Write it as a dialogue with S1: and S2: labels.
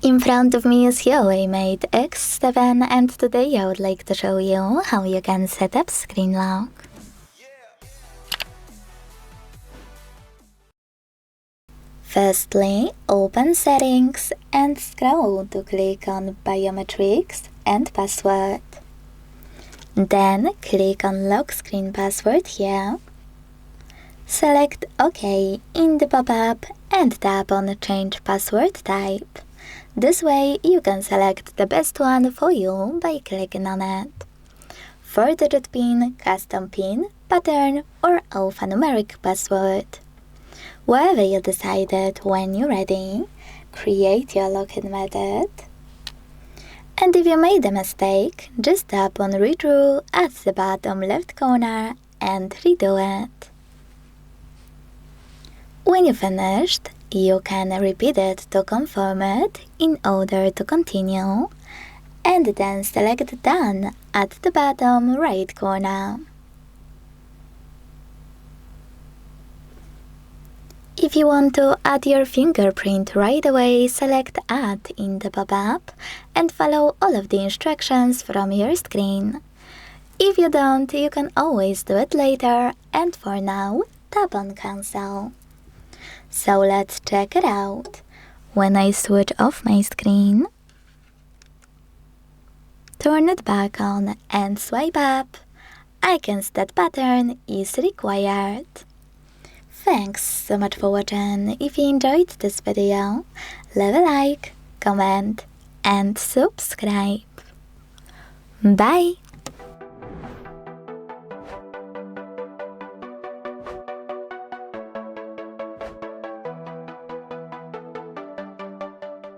S1: In front of me is HUAWEI Mate X7 and today I would like to show you how you can set up screen lock. Firstly, open Settings and scroll to click on Biometrics and Password. Then click on Lock Screen Password here. Select OK in the pop-up and tap on Change Password Type. This way you can select the best one for you by clicking on it. 4-digit PIN, custom PIN, pattern or alphanumeric password. Wherever you decided when you're ready, create your login method. And if you made a mistake, just tap on Redraw at the bottom left corner and redo it. When you finished, you can repeat it to confirm it in order to continue, and then select Done at the bottom right corner. If you want to add your fingerprint right away, select Add in the pop-up and follow all of the instructions from your screen. If you don't, you can always do it later, and for now, tap on Cancel. So let's check it out. When I switch off my screen, turn it back on and swipe up, icons that pattern is required. Thanks so much for watching. If you enjoyed this video, leave a like, comment and subscribe. Bye!